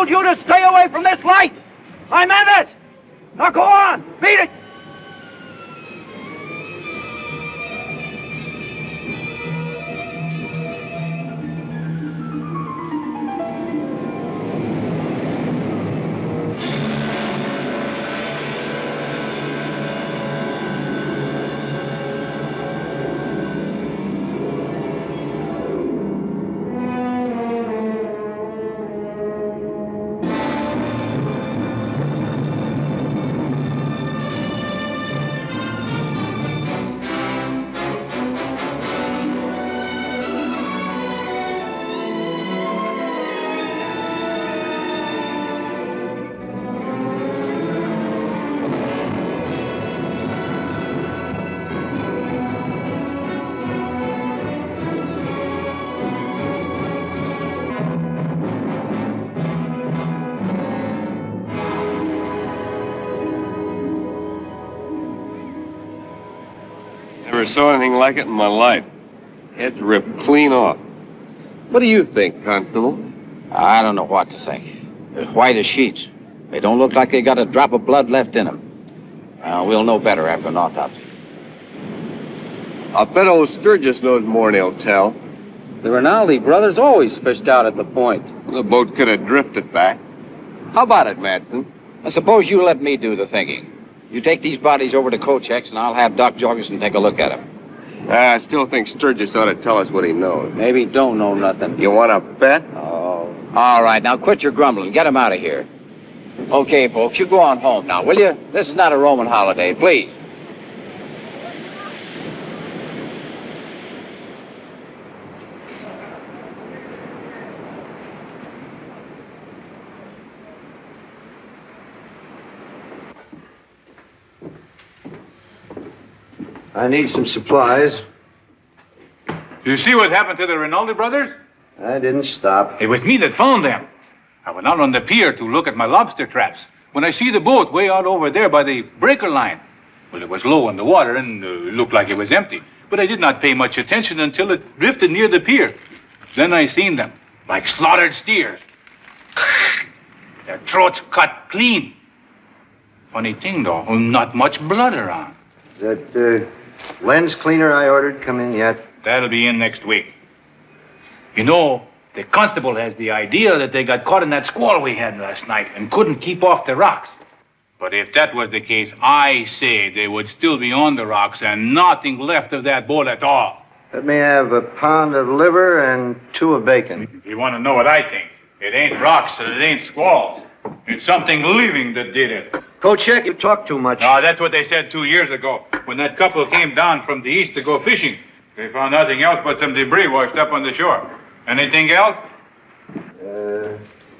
told you to stay away from this light. I meant it. Now go on, beat it. Never saw anything like it in my life. Head's ripped clean off. What do you think, Constable? I don't know what to think. They're white as sheets. They don't look like they got a drop of blood left in them. We'll know better after an autopsy. I'll bet old Sturgis knows more than he'll tell. The Rinaldi brothers always fished out at the point. The boat could have drifted back. How about it, Madsen? I suppose you let me do the thinking. You take these bodies over to Kochek's, and I'll have Doc Jorgensen take a look at them. I still think Sturgis ought to tell us what he knows. Maybe he don't know nothing. You want to bet? Oh. All right, now quit your grumbling. Get him out of here. Okay, folks, you go on home now, will you? This is not a Roman holiday, please. I need some supplies. You see what happened to the Rinaldi brothers? I didn't stop. It was me that found them. I went out on the pier to look at my lobster traps. When I see the boat way out over there by the breaker line, well, it was low in the water and looked like it was empty. But I did not pay much attention until it drifted near the pier. Then I seen them, like slaughtered steers. Their throats cut clean. Funny thing, though, not much blood around. That lens cleaner I ordered come in yet? That'll be in next week. You know, the constable has the idea that they got caught in that squall we had last night and couldn't keep off the rocks. But if that was the case, I say they would still be on the rocks and nothing left of that boat at all. Let me have a pound of liver and 2 of bacon. If you want to know what I think, it ain't rocks and it ain't squalls. It's something living that did it. Kochek, you talk too much. No, that's what they said 2 years ago when that couple came down from the east to go fishing. They found nothing else but some debris washed up on the shore. Anything else?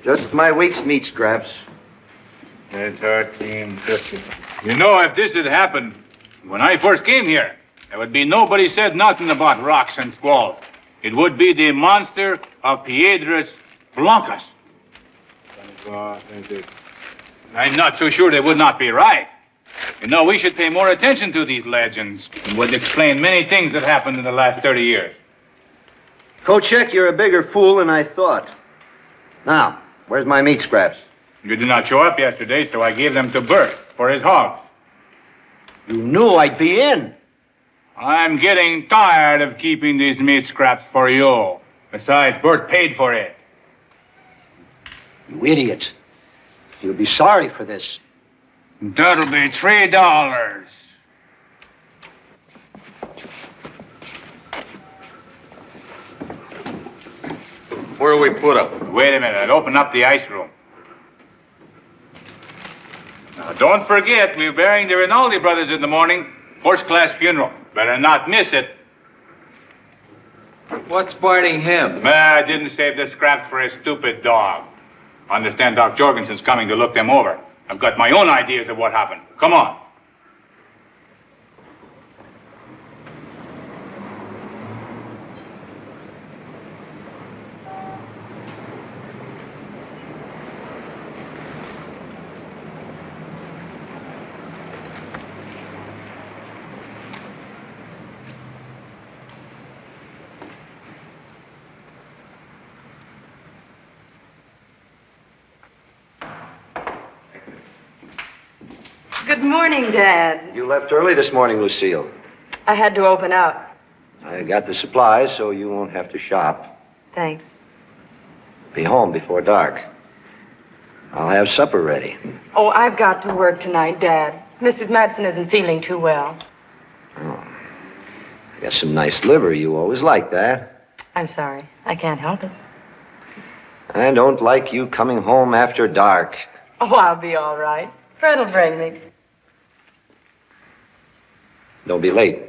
Just my week's meat scraps. It's 1350. You know, if this had happened when I first came here, there would be nobody said nothing about rocks and squalls. It would be the Monster of Piedras Blancas. I'm not so sure they would not be right. You know, we should pay more attention to these legends. It would explain many things that happened in the last 30 years. Kochek, you're a bigger fool than I thought. Now, where's my meat scraps? You did not show up yesterday, so I gave them to Bert for his hogs. You knew I'd be in. I'm getting tired of keeping these meat scraps for you. Besides, Bert paid for it. You idiot. You'll be sorry for this. That'll be $3. Where'll we put them? Wait a minute, I'll open up the ice room. Now, don't forget, we're burying the Rinaldi brothers in the morning. First-class funeral. Better not miss it. What's biting him? I didn't save the scraps for a stupid dog. I understand Doc Jorgensen's coming to look them over. I've got my own ideas of what happened. Come on. Good morning, Dad. You left early this morning, Lucille. I had to open up. I got the supplies so you won't have to shop. Thanks. Be home before dark. I'll have supper ready. Oh, I've got to work tonight, Dad. Mrs. Madsen isn't feeling too well. Oh. I got some nice liver. You always like that. I'm sorry. I can't help it. I don't like you coming home after dark. Oh, I'll be all right. Fred'll bring me. Don't be late.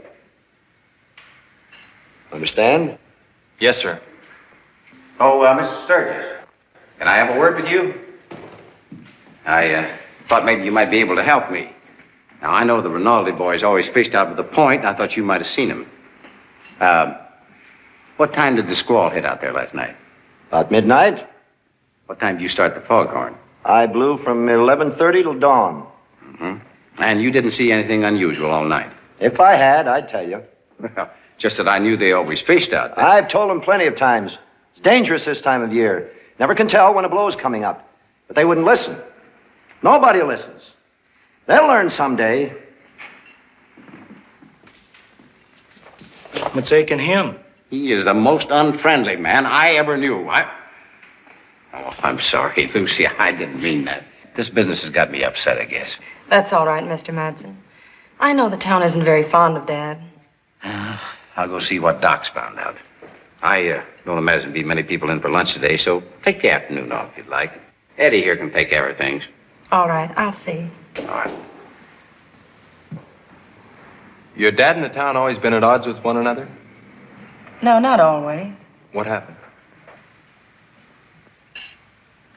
Understand? Yes, sir. Oh, Mr. Sturgis, can I have a word with you? I thought maybe you might be able to help me. Now, I know the Rinaldi boys always fished out of the point, and I thought you might have seen them. What time did the squall hit out there last night? About midnight. What time did you start the foghorn? I blew from 11:30 till dawn. Mm-hmm. And you didn't see anything unusual all night? If I had, I'd tell you. Just that I knew they always fished out there. I've told them plenty of times. It's dangerous this time of year. Never can tell when a blow's coming up. But they wouldn't listen. Nobody listens. They'll learn someday. What's aching him? He is the most unfriendly man I ever knew. Oh, I'm sorry, Lucy. I didn't mean that. This business has got me upset, I guess. That's all right, Mr. Madsen. I know the town isn't very fond of Dad. I'll go see what Doc's found out. I don't imagine there'll be many people in for lunch today, so take the afternoon off if you'd like. Eddie here can take care of things. All right, I'll see. All right. Your dad and the town always been at odds with one another? No, not always. What happened?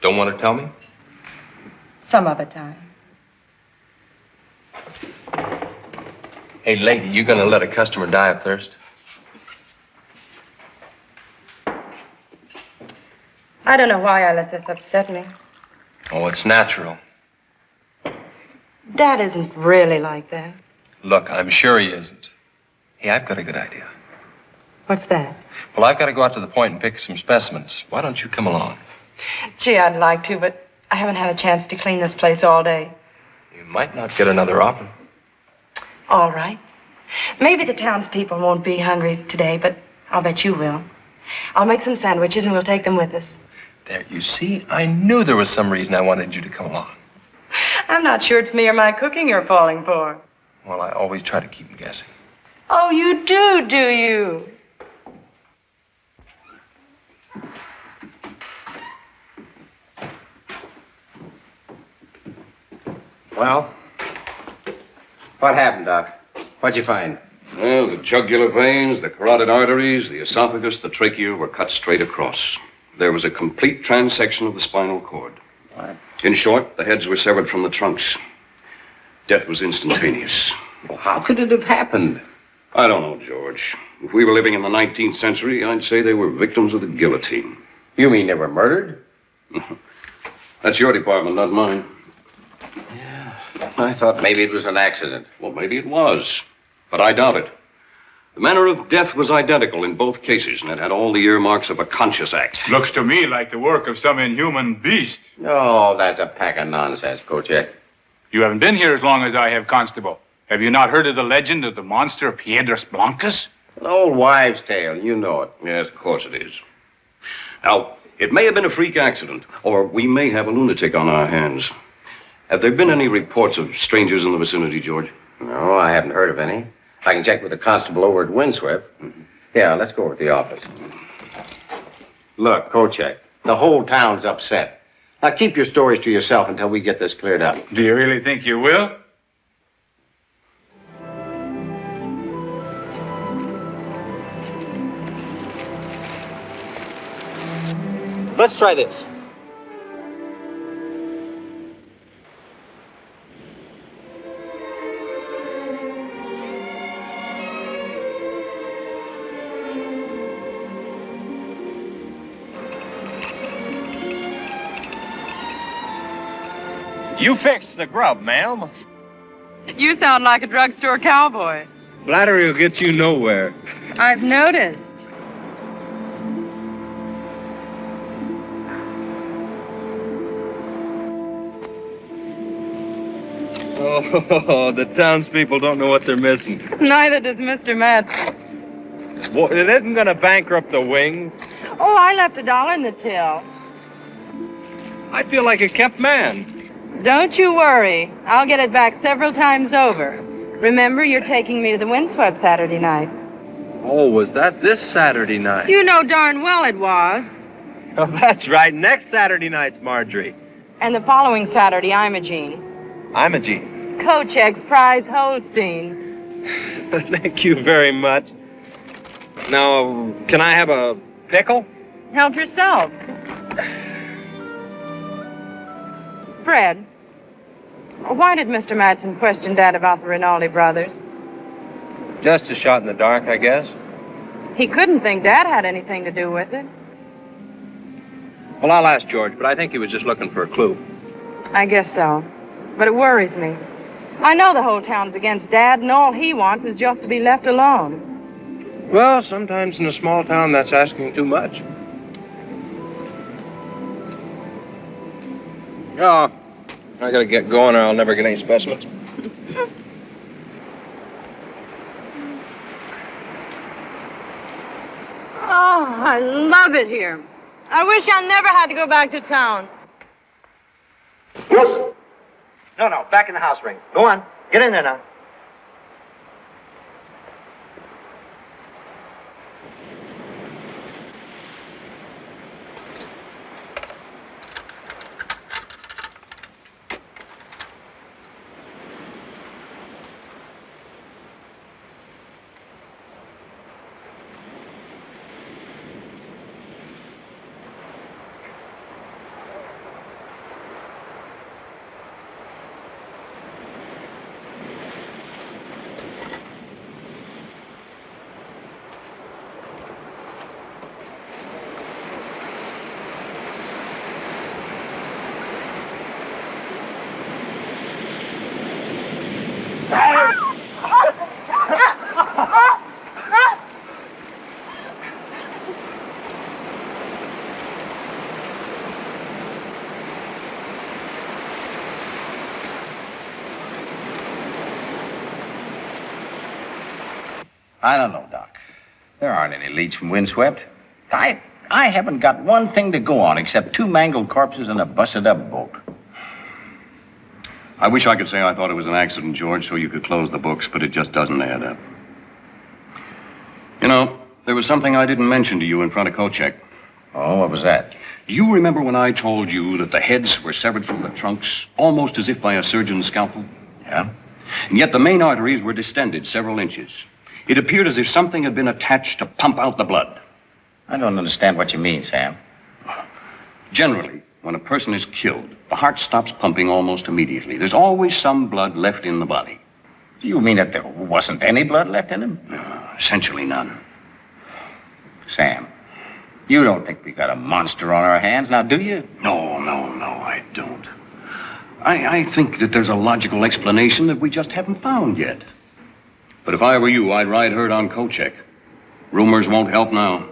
Don't want to tell me? Some other time. Hey, lady, you gonna let a customer die of thirst? I don't know why I let this upset me. Oh, it's natural. Dad isn't really like that. Look, I'm sure he isn't. Hey, I've got a good idea. What's that? Well, I've got to go out to the point and pick some specimens. Why don't you come along? Gee, I'd like to, but I haven't had a chance to clean this place all day. You might not get another offer. All right. Maybe the townspeople won't be hungry today, but I'll bet you will. I'll make some sandwiches and we'll take them with us. There, you see, I knew there was some reason I wanted you to come along. I'm not sure it's me or my cooking you're falling for. Well, I always try to keep them guessing. Oh, you do you? Well, what happened, Doc? What'd you find? Well, the jugular veins, the carotid arteries, the esophagus, the trachea were cut straight across. There was a complete transection of the spinal cord. What? In short, the heads were severed from the trunks. Death was instantaneous. Well, how could it have happened? I don't know, George. If we were living in the 19th century, I'd say they were victims of the guillotine. You mean they were murdered? That's your department, not mine. Yeah. I thought maybe it was an accident. Well, maybe it was, but I doubt it. The manner of death was identical in both cases, and it had all the earmarks of a conscious act. Looks to me like the work of some inhuman beast. Oh, that's a pack of nonsense, Kocek. You haven't been here as long as I have, Constable. Have you not heard of the legend of the Monster of Piedras Blancas? An old wives' tale. You know it. Yes, of course it is. Now, it may have been a freak accident, or we may have a lunatic on our hands. Have there been any reports of strangers in the vicinity, George? No, I haven't heard of any. I can check with the constable over at Windswept. Yeah, let's go over to the office. Look, Kocek, the whole town's upset. Now, keep your stories to yourself until we get this cleared up. Do you really think you will? Let's try this. You fixed the grub, ma'am. You sound like a drugstore cowboy. Flattery will get you nowhere. I've noticed. Oh, the townspeople don't know what they're missing. Neither does Mr. Madsen. Well, it isn't going to bankrupt the Wings. Oh, I left $1 in the till. I feel like a kept man. Don't you worry. I'll get it back several times over. Remember, you're taking me to the Windswept Saturday night. Oh, was that this Saturday night? You know darn well it was. Oh, that's right. Next Saturday night's Marjorie. And the following Saturday, Imogene. Imogene. Kochek's prize Holstein. Thank you very much. Now, can I have a pickle? Help yourself. Fred, why did Mr. Madsen question Dad about the Rinaldi brothers? Just a shot in the dark, I guess. He couldn't think Dad had anything to do with it. Well, I'll ask George, but I think he was just looking for a clue. I guess so. But it worries me. I know the whole town's against Dad, and all he wants is just to be left alone. Well, sometimes in a small town, that's asking too much. Oh, I gotta get going or I'll never get any specimens. Oh, I love it here. I wish I never had to go back to town. Wilson! No, back in the house ring. Go on. Get in there now. I don't know, Doc. There aren't any leads from Windswept. I haven't got one thing to go on except 2 mangled corpses and a busted-up boat. I wish I could say I thought it was an accident, George, so you could close the books, but it just doesn't add up. You know, there was something I didn't mention to you in front of Kochek. Oh, what was that? You remember when I told you that the heads were severed from the trunks, almost as if by a surgeon's scalpel? Yeah? And yet the main arteries were distended several inches. It appeared as if something had been attached to pump out the blood. I don't understand what you mean, Sam. Generally, when a person is killed, the heart stops pumping almost immediately. There's always some blood left in the body. Do you mean that there wasn't any blood left in him? Essentially none. Sam, you don't think we got a monster on our hands, now do you? No, I don't. I think that there's a logical explanation that we just haven't found yet. But if I were you, I'd ride herd on Kochek. Rumors won't help now.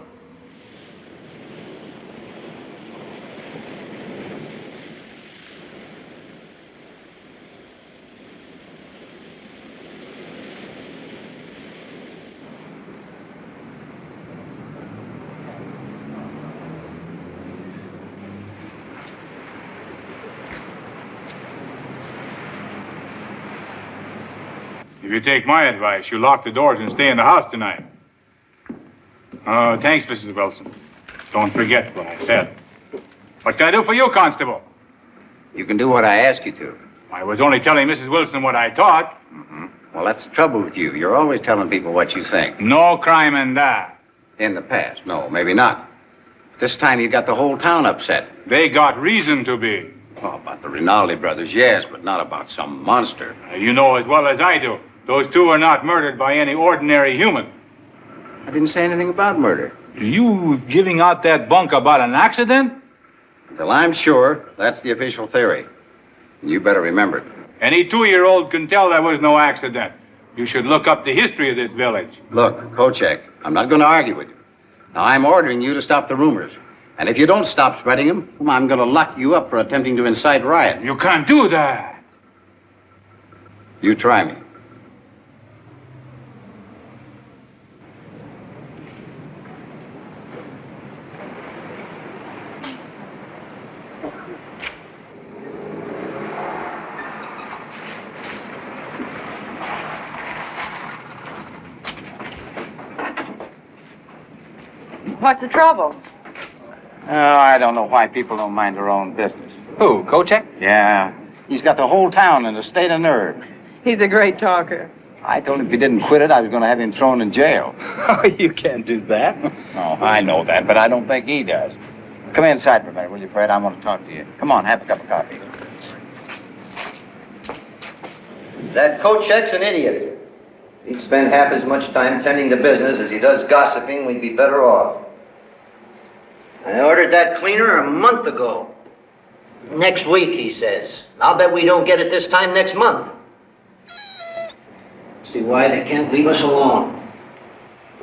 If you take my advice, you lock the doors and stay in the house tonight. Oh, thanks, Mrs. Wilson. Don't forget what I said. What can I do for you, Constable? You can do what I ask you to. I was only telling Mrs. Wilson what I thought. Mm-hmm. Well, that's the trouble with you. You're always telling people what you think. No crime in that. In the past, no, maybe not. This time you got the whole town upset. They got reason to be. Oh, about the Rinaldi brothers, yes, but not about some monster. You know as well as I do. Those 2 were not murdered by any ordinary human. I didn't say anything about murder. You giving out that bunk about an accident? Well, I'm sure that's the official theory. You better remember it. Any 2-year-old can tell there was no accident. You should look up the history of this village. Look, Kochek, I'm not going to argue with you. Now, I'm ordering you to stop the rumors. And if you don't stop spreading them, I'm going to lock you up for attempting to incite riot. You can't do that. You try me. What's the trouble? Oh, I don't know why people don't mind their own business. Who, Kochek? Yeah. He's got the whole town in a state of nerve. He's a great talker. I told him if he didn't quit it, I was going to have him thrown in jail. Oh, you can't do that. Oh, I know that, but I don't think he does. Come inside for a minute, will you, Fred? I want to talk to you. Come on, have a cup of coffee. That Kochek's an idiot. If he'd spend half as much time tending to business as he does gossiping, we'd be better off. I ordered that cleaner a month ago. Next week, he says. I'll bet we don't get it this time next month. See why they can't leave us alone.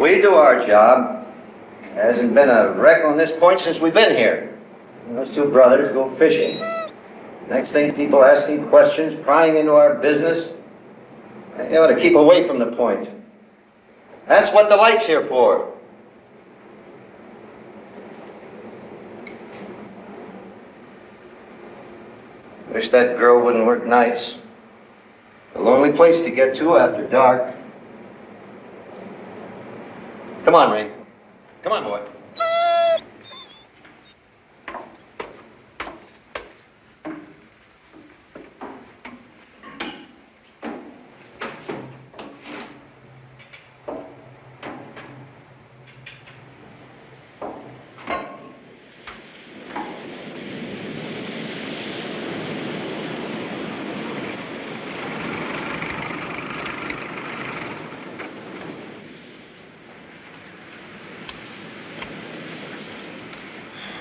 We do our job. Hasn't been a wreck on this point since we've been here. Those two brothers go fishing. Next thing, people asking questions, prying into our business. You ought to keep away from the point. That's what the light's here for. Wish that girl wouldn't work nights. A lonely place to get to after dark. Come on, Ray. Come on, boy.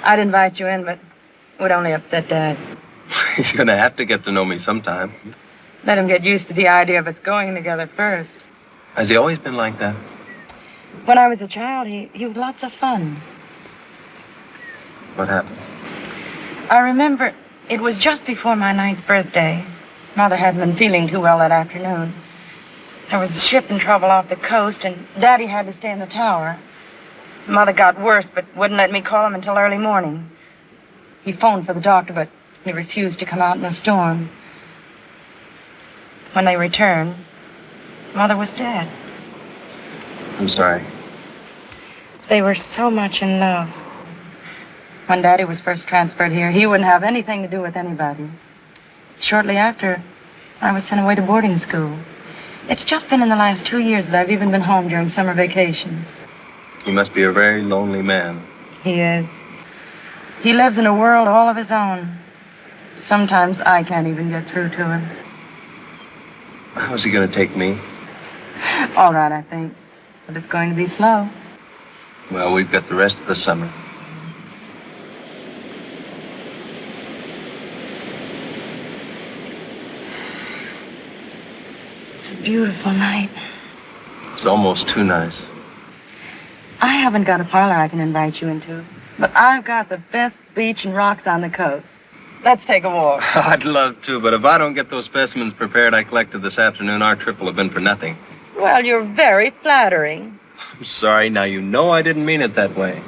I'd invite you in, but it would only upset Dad. He's going to have to get to know me sometime. Let him get used to the idea of us going together first. Has he always been like that? When I was a child, he was lots of fun. What happened? I remember it was just before my 9th birthday. Mother hadn't been feeling too well that afternoon. There was a ship in trouble off the coast, and Daddy had to stay in the tower. Mother got worse, but wouldn't let me call him until early morning. He phoned for the doctor, but he refused to come out in the storm. When they returned, Mother was dead. I'm sorry. They were so much in love. When Daddy was first transferred here, he wouldn't have anything to do with anybody. Shortly after, I was sent away to boarding school. It's just been in the last 2 years that I've even been home during summer vacations. He must be a very lonely man. He is. He lives in a world all of his own. Sometimes I can't even get through to him. How's he going to take me? All right, I think. But it's going to be slow. Well, we've got the rest of the summer. It's a beautiful night. It's almost too nice. I haven't got a parlor I can invite you into, but I've got the best beach and rocks on the coast. Let's take a walk. I'd love to, but if I don't get those specimens prepared I collected this afternoon, our trip will have been for nothing. Well, you're very flattering. I'm sorry. Now, you know I didn't mean it that way.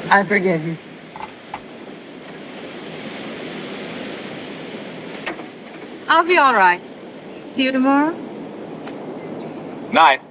I forgive you. I'll be all right. See you tomorrow? Night.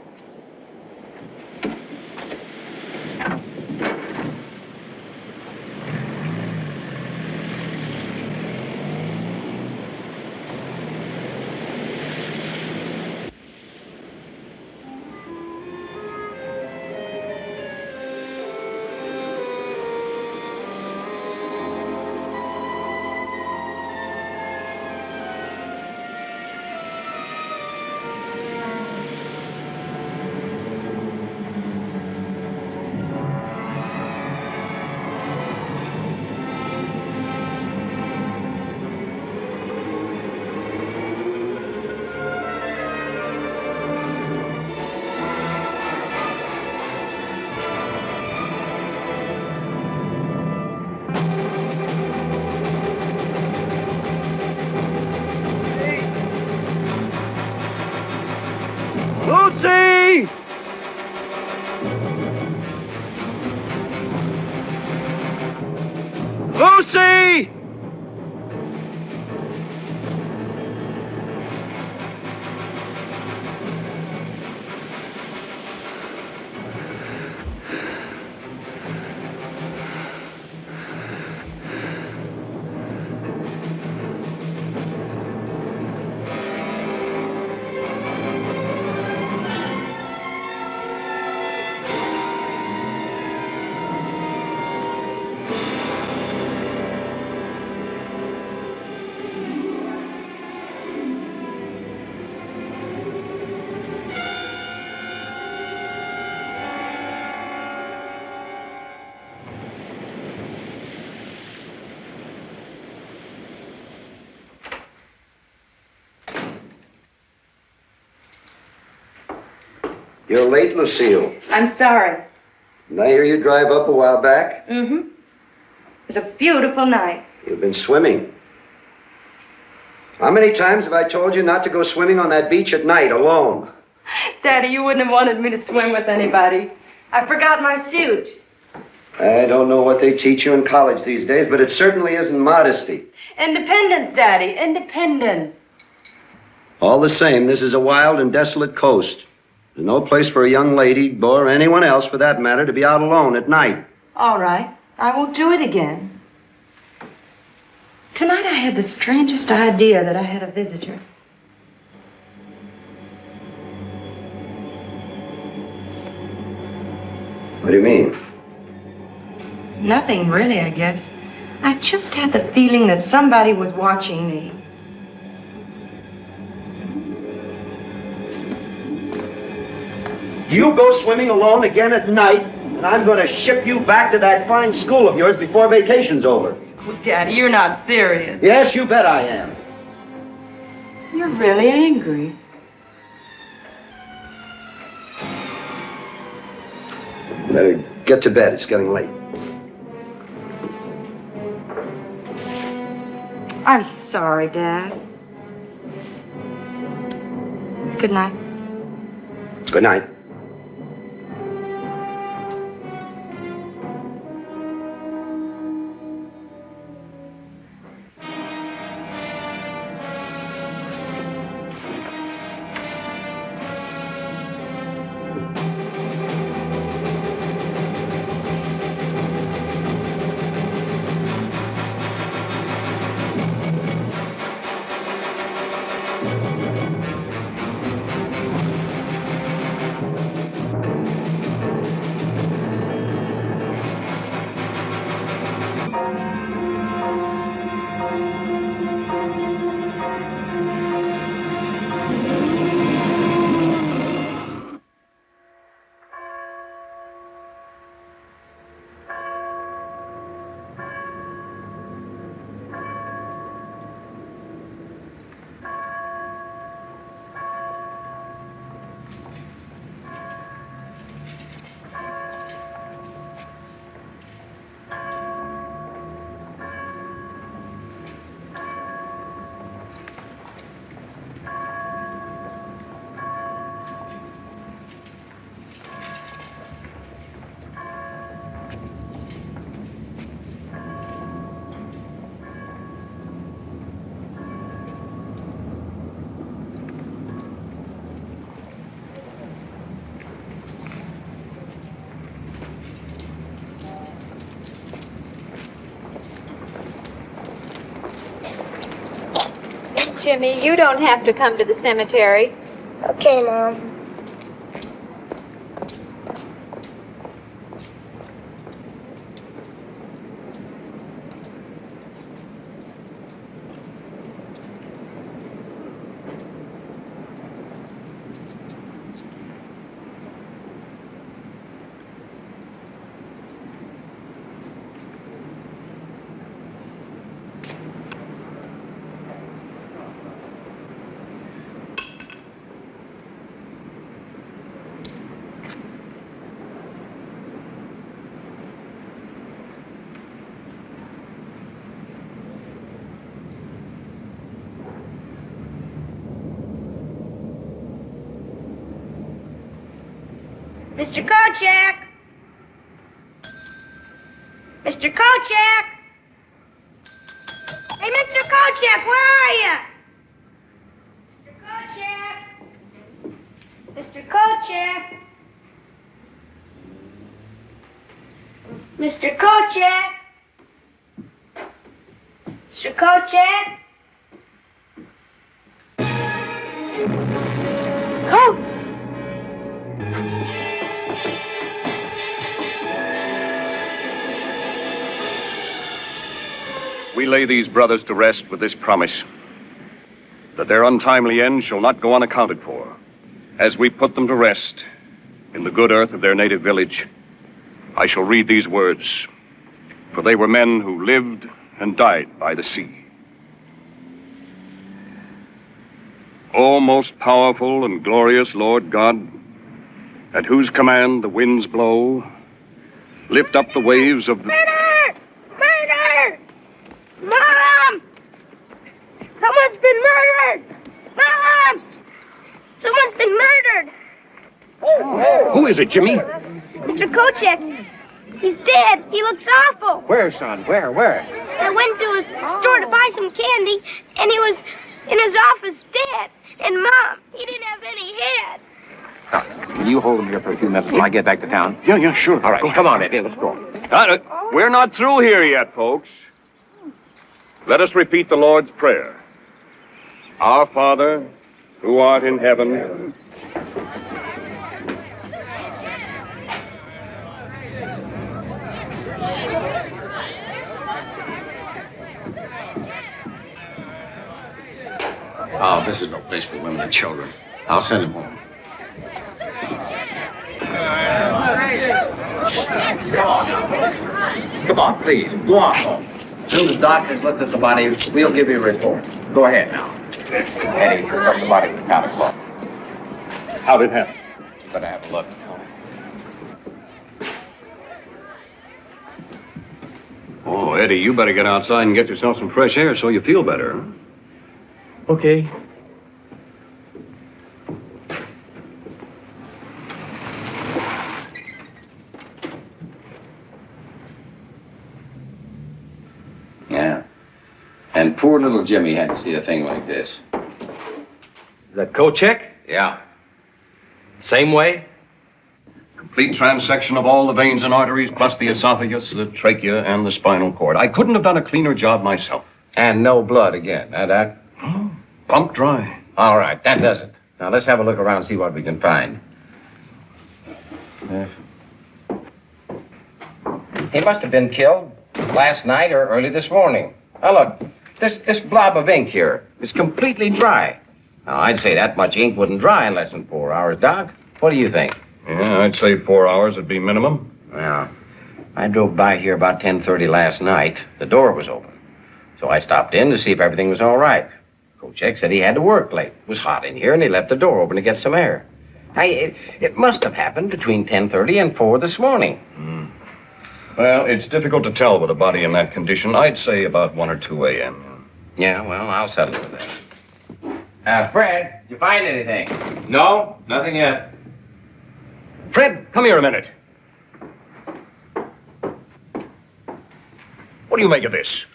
Lucy! Lucy! You're late, Lucille. I'm sorry. Did I hear you drive up a while back? Mm-hmm. It was a beautiful night. You've been swimming. How many times have I told you not to go swimming on that beach at night alone? Daddy, you wouldn't have wanted me to swim with anybody. I forgot my suit. I don't know what they teach you in college these days, but it certainly isn't modesty. Independence, Daddy, independence. All the same, this is a wild and desolate coast. There's no place for a young lady, or anyone else for that matter, to be out alone at night. All right, I won't do it again. Tonight I had the strangest idea that I had a visitor. What do you mean? Nothing really, I guess. I just had the feeling that somebody was watching me. You go swimming alone again at night, and I'm going to ship you back to that fine school of yours before vacation's over. Oh, Daddy, you're not serious. Yes, you bet I am. You're really angry. Better get to bed. It's getting late. I'm sorry, Dad. Good night. Good night. Jimmy, you don't have to come to the cemetery. Okay, Mom. Mr. Kochek! Mr. Kochek! Hey, Mr. Kochek, where are you? Mr. Kochek! Mr. Kochek! Mr. Kochek! Coach! We lay these brothers to rest with this promise, that their untimely end shall not go unaccounted for, as we put them to rest in the good earth of their native village. I shall read these words, for they were men who lived and died by the sea. O most powerful and glorious Lord God, at whose command the winds blow, lift up the waves of the... Murder! Murder! Mom! Someone's been murdered! Mom! Someone's been murdered! Who is it, Jimmy? Mr. Kochek. He's dead. He looks awful. Where, son? Where? I went to his store to buy some candy, and he was in his office dead. And Mom, he didn't have any head. Will you hold him here for a few minutes till I get back to town? Yeah, sure. All right, come on, Eddie, let's go. We're not through here yet, folks. Let us repeat the Lord's Prayer. Our Father, who art in heaven... Oh, this is no place for women and children. I'll send him home. Come on, please. Go on home. As soon as doctors looked at the body, we'll give you a report. Go ahead now. Eddie, pick up the body with the counter cloth. How'd it happen? You better have a look. Oh, Eddie, you better get outside and get yourself some fresh air so you feel better. Okay. Yeah. And poor little Jimmy had to see a thing like this. Is that Kochek? Yeah. Same way? Complete transection of all the veins and arteries, plus the esophagus, the trachea, and the spinal cord. I couldn't have done a cleaner job myself. And no blood again, huh, Doc? Pumped dry. All right, that does it. Now, let's have a look around and see what we can find. He must have been killed last night or early this morning. Now, look, this blob of ink here is completely dry. Now, I'd say that much ink wouldn't dry in less than 4 hours, Doc. What do you think? Yeah, I'd say 4 hours would be minimum. Well, I drove by here about 10:30 last night. The door was open. So I stopped in to see if everything was all right. Kochek said he had to work late. It was hot in here, and he left the door open to get some air. It must have happened between 10:30 and 4 this morning. Well, it's difficult to tell with a body in that condition. I'd say about 1 or 2 a.m. Yeah, well, I'll settle with that. Fred, did you find anything? No, nothing yet. Fred, come here a minute. What do you make of this?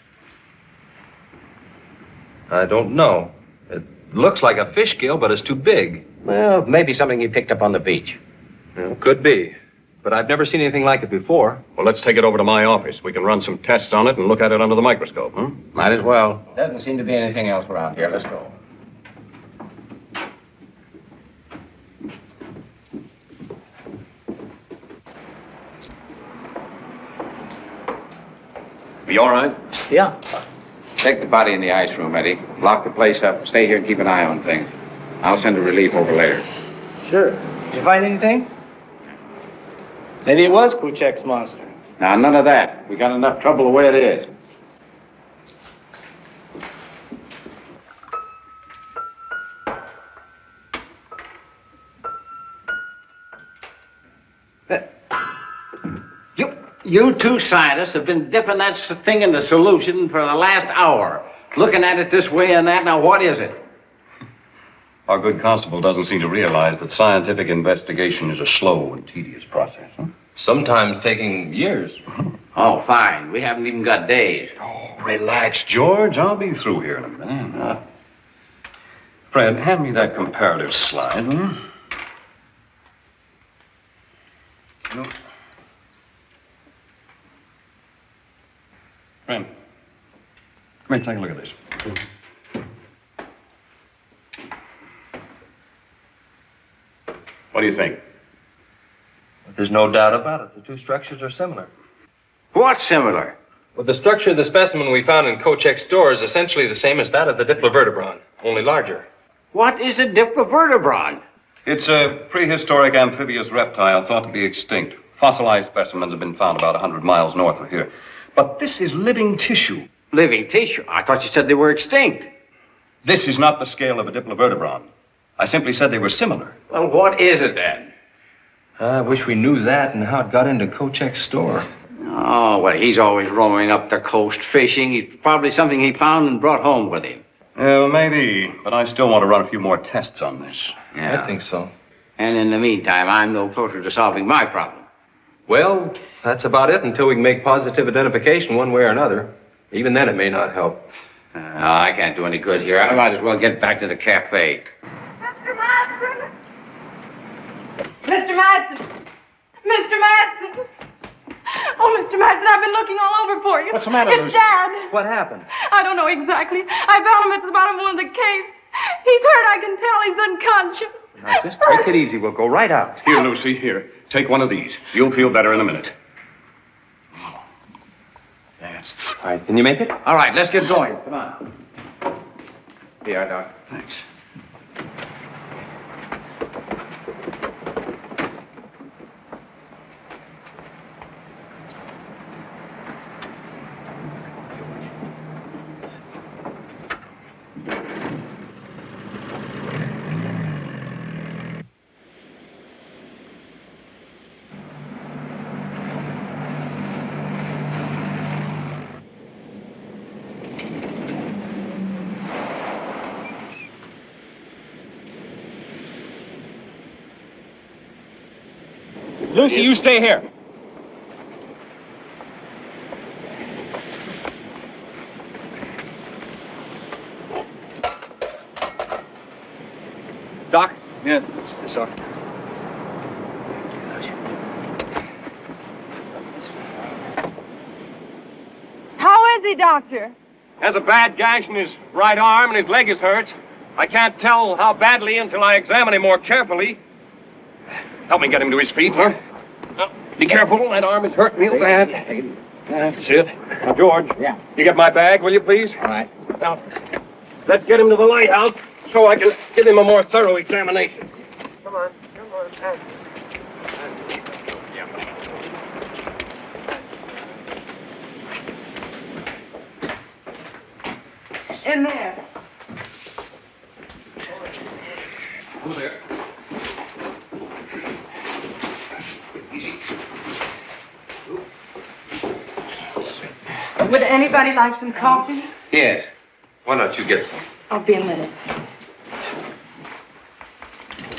I don't know. It looks like a fish gill, but it's too big. Well, maybe something he picked up on the beach. Well, could be. But I've never seen anything like it before. Well, let's take it over to my office. We can run some tests on it and look at it under the microscope, huh? Might as well. Doesn't seem to be anything else around here. Let's go. You all right? Yeah. Take the body in the ice room, Eddie. Lock the place up. Stay here and keep an eye on things. I'll send a relief over later. Sure. Did you find anything? Maybe it was Kochek's monster. Now, none of that. We got enough trouble the way it is. You two scientists have been dipping that thing in the solution for the last hour. Looking at it this way and that. Now, what is it? Our good constable doesn't seem to realize that scientific investigation is a slow and tedious process. Huh? Sometimes taking years. Oh, fine. We haven't even got days. Oh, relax, George. I'll be through here in a minute. Fred, hand me that comparative slide, will you? No. Fred, come here, take a look at this. What do you think? There's no doubt about it. The two structures are similar. What's similar? Well, the structure of the specimen we found in Kochek's store is essentially the same as that of the diplovertebron, only larger. What is a diplovertebron? It's a prehistoric amphibious reptile thought to be extinct. Fossilized specimens have been found about 100 miles north of here. But this is living tissue. Living tissue? I thought you said they were extinct. This is not the scale of a diplovertebron. I simply said they were similar. Well, what is it then? I wish we knew that and how it got into Kochek's store. Oh, well, he's always roaming up the coast fishing. It's probably something he found and brought home with him. Well, maybe, but I still want to run a few more tests on this. Yeah. I think so. And in the meantime, I'm no closer to solving my problem. Well, that's about it until we can make positive identification one way or another. Even then, it may not help. I can't do any good here. I might as well get back to the cafe. Mr. Madsen! Mr. Madsen! Mr. Madsen! Oh, Mr. Madsen, I've been looking all over for you. What's the matter, It's Lucy? Dad. What happened? I don't know exactly. I found him at the bottom of one of the caves. He's hurt, I can tell. He's unconscious. Now, just take it easy. We'll go right out. Here, Lucy, here. Take one of these. You'll feel better in a minute. That's... All right, can you make it? All right, let's get going. Come on. Here, Doc. Thanks. Lucy, you stay here. Doc? Yeah, this are. How is he, Doctor? Has a bad gash in his right arm and his leg is hurt. I can't tell how badly until I examine him more carefully. Help me get him to his feet, huh? Now, be careful, that arm is hurt real bad. That's it. Now, George. Yeah. You get my bag, will you, please? All right. Now, let's get him to the lighthouse so I can give him a more thorough examination. Come on. In there. Over there. Would anybody like some coffee? Yes. Why don't you get some? I'll be a minute.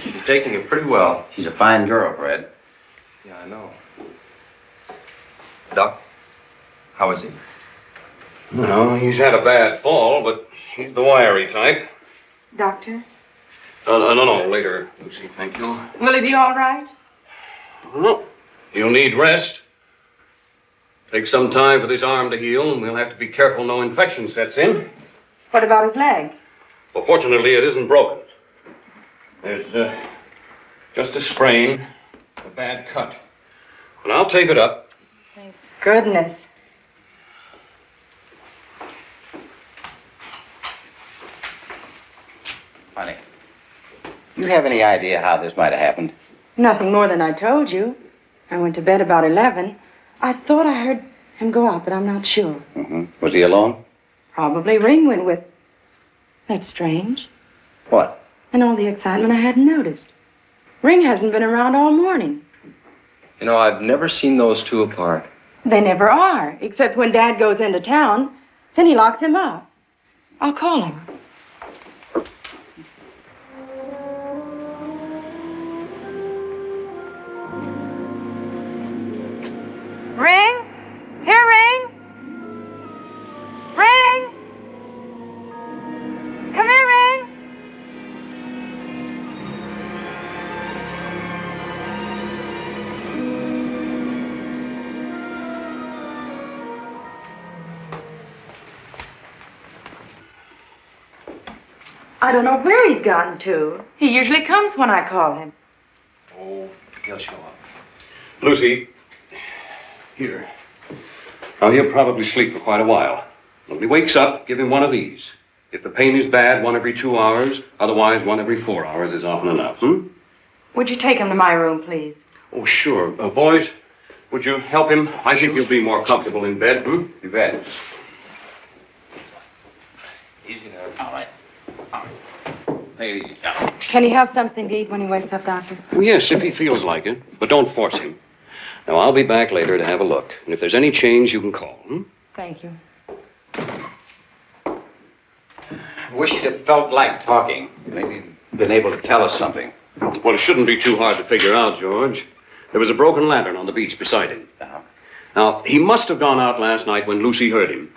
You're taking it pretty well. She's a fine girl, Fred. Yeah, I know. Doc, how is he? No, he's had a bad fall, but he's the wiry type. Doctor? No, later, Lucy, thank you. Will he be all right? Well, you'll need rest. Take some time for this arm to heal, and we'll have to be careful no infection sets in. What about his leg? Well, fortunately, it isn't broken. There's just a sprain, a bad cut. But I'll tape it up. Thank goodness. Honey, you have any idea how this might have happened? Nothing more than I told you. I went to bed about 11. I thought I heard him go out, but I'm not sure. Mm-hmm. Was he alone? Probably Ring went with. That's strange. What? And all the excitement I hadn't noticed. Ring hasn't been around all morning. You know, I've never seen those two apart. They never are, except when Dad goes into town. Then he locks him up. I'll call him. I don't know where he's gotten to. He usually comes when I call him. Oh, he'll show up. Lucy, here. Now, he'll probably sleep for quite a while. When he wakes up, give him one of these. If the pain is bad, 1 every 2 hours. Otherwise, 1 every 4 hours is often enough. Would you take him to my room, please? Oh, sure. Boys, would you help him? I think you'll be more comfortable in bed. You bet. Easy now. All right. Hey, Can he have something to eat when he wakes up, Doctor? well, yes, if he feels like it. But don't force him. Now, I'll be back later to have a look. And if there's any change, you can call. Thank you. Wish you'd have felt like talking. Maybe been able to tell us something. Well, it shouldn't be too hard to figure out, George. There was a broken lantern on the beach beside him. Now, he must have gone out last night when Lucy heard him.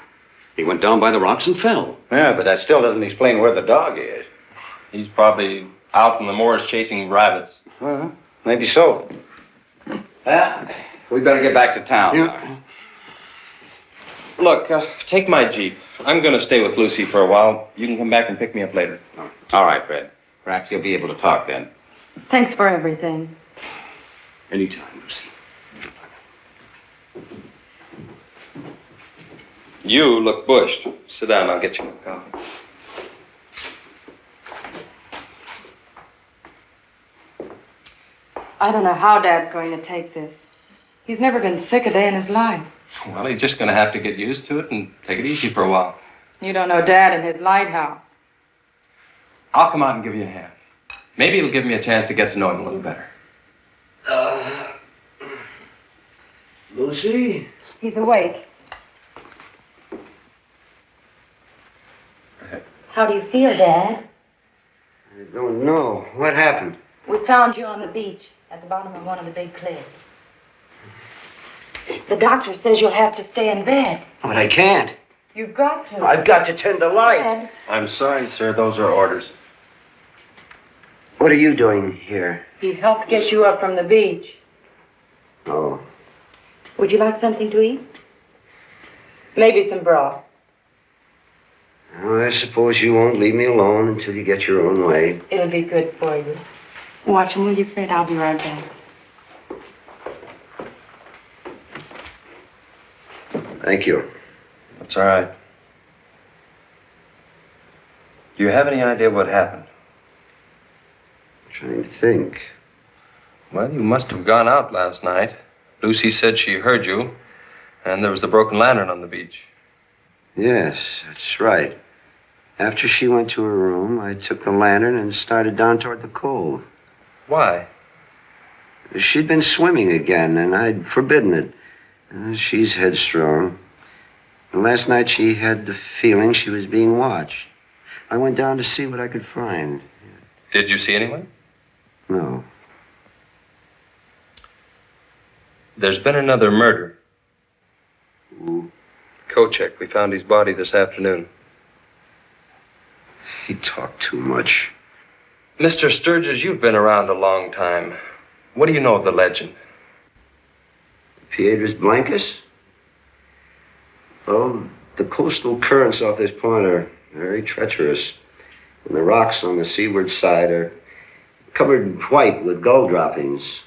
He went down by the rocks and fell. Yeah, but that still doesn't explain where the dog is. He's probably out in the moors chasing rabbits. Well, maybe so. We better get back to town. Yeah. Look, take my Jeep. I'm going to stay with Lucy for a while. You can come back and pick me up later. All right, Fred. Perhaps you'll be able to talk then. Thanks for everything. Anytime, Lucy. You look bushed. Sit down. I'll get you a coffee. I don't know how Dad's going to take this. He's never been sick a day in his life. Well, he's just going to have to get used to it and take it easy for a while. You don't know Dad and his lighthouse. I'll come out and give you a hand. Maybe it'll give me a chance to get to know him a little better. Lucy? He's awake. How do you feel, Dad? I don't know. What happened? We found you on the beach at the bottom of one of the big cliffs. The doctor says you'll have to stay in bed. But I can't. You've got to. I've got to tend the light. Dad. I'm sorry, sir. Those are orders. What are you doing here? He helped get you up from the beach. Oh. Would you like something to eat? Maybe some broth. Well, I suppose you won't leave me alone until you get your own way. It'll be good for you. Watch him, will you, Fred? I'll be right back. Thank you. That's all right. Do you have any idea what happened? I'm trying to think. Well, you must have gone out last night. Lucy said she heard you, and there was the broken lantern on the beach. Yes, that's right. After she went to her room, I took the lantern and started down toward the cove. Why? She'd been swimming again, and I'd forbidden it. She's headstrong. And last night she had the feeling she was being watched. I went down to see what I could find. Did you see anyone? No. There's been another murder. Who? Kochek. We found his body this afternoon. He talked too much. Mr. Sturgis, you've been around a long time. What do you know of the legend? Piedras Blancas? Well, the coastal currents off this point are very treacherous. And the rocks on the seaward side are covered white with gull droppings.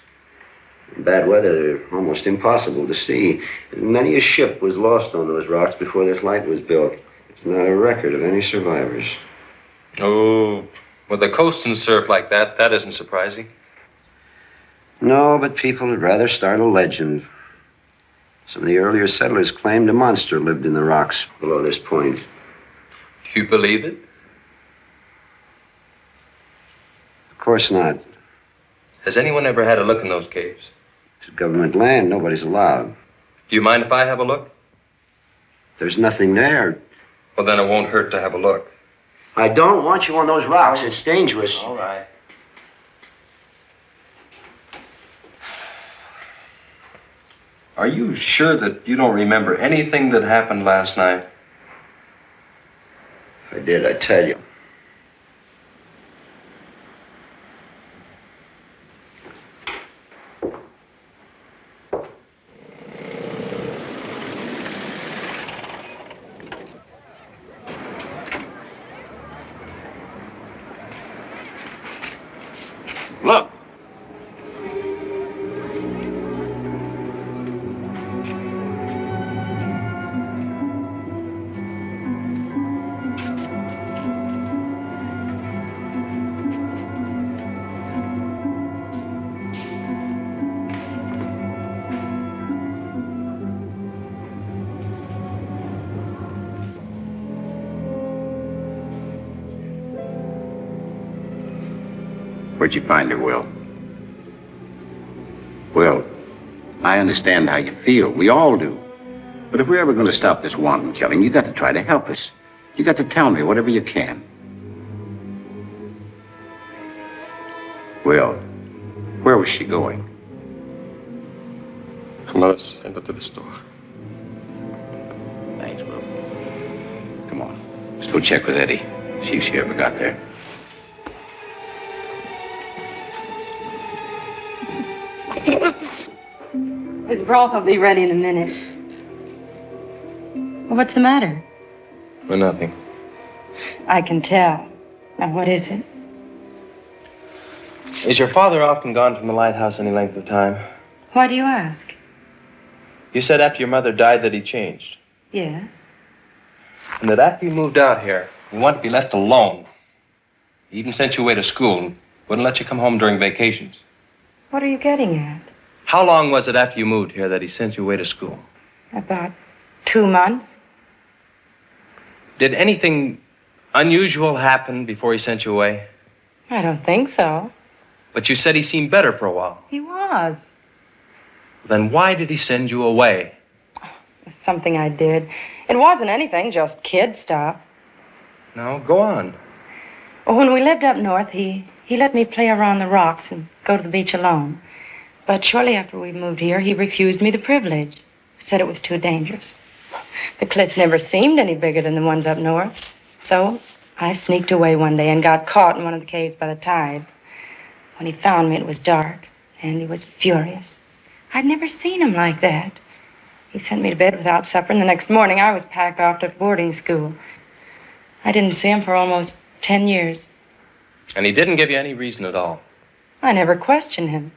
In bad weather, they're almost impossible to see. And many a ship was lost on those rocks before this light was built. There's not a record of any survivors. Oh, with the coast and surf like that, that isn't surprising. No, but people would rather start a legend. Some of the earlier settlers claimed a monster lived in the rocks below this point. Do you believe it? Of course not. Has anyone ever had a look in those caves? It's government land. Nobody's allowed. Do you mind if I have a look? There's nothing there. Well, then it won't hurt to have a look. I don't want you on those rocks. It's dangerous. All right. Are you sure that you don't remember anything that happened last night? If I did, I'd tell you. Look. Where'd you find her, Will? Will, I understand how you feel. We all do. But if we're ever going to stop this wanton killing, you got to try to help us. You got to tell me whatever you can. Will, where was she going? Her mother sent her to the store. Thanks, Will. Come on. Let's go check with Eddie. See if she ever got there. His broth will be ready in a minute. Well, what's the matter? Well, nothing. I can tell. Now, what is it? Is your father often gone from the lighthouse any length of time? Why do you ask? You said after your mother died that he changed. Yes. And that after you moved out here, you wanted to be left alone. He even sent you away to school and wouldn't let you come home during vacations. What are you getting at? How long was it after you moved here that he sent you away to school? About 2 months. Did anything unusual happen before he sent you away? I don't think so. But you said he seemed better for a while. He was. Then why did he send you away? It's something I did. It wasn't anything, just kid stuff. No, go on. Well, when we lived up north, he let me play around the rocks and go to the beach alone. But shortly after we moved here, he refused me the privilege. Said it was too dangerous. The cliffs never seemed any bigger than the ones up north. So I sneaked away one day and got caught in one of the caves by the tide. When he found me, it was dark, and he was furious. I'd never seen him like that. He sent me to bed without supper, and the next morning I was packed off to boarding school. I didn't see him for almost 10 years. And he didn't give you any reason at all? I never questioned him.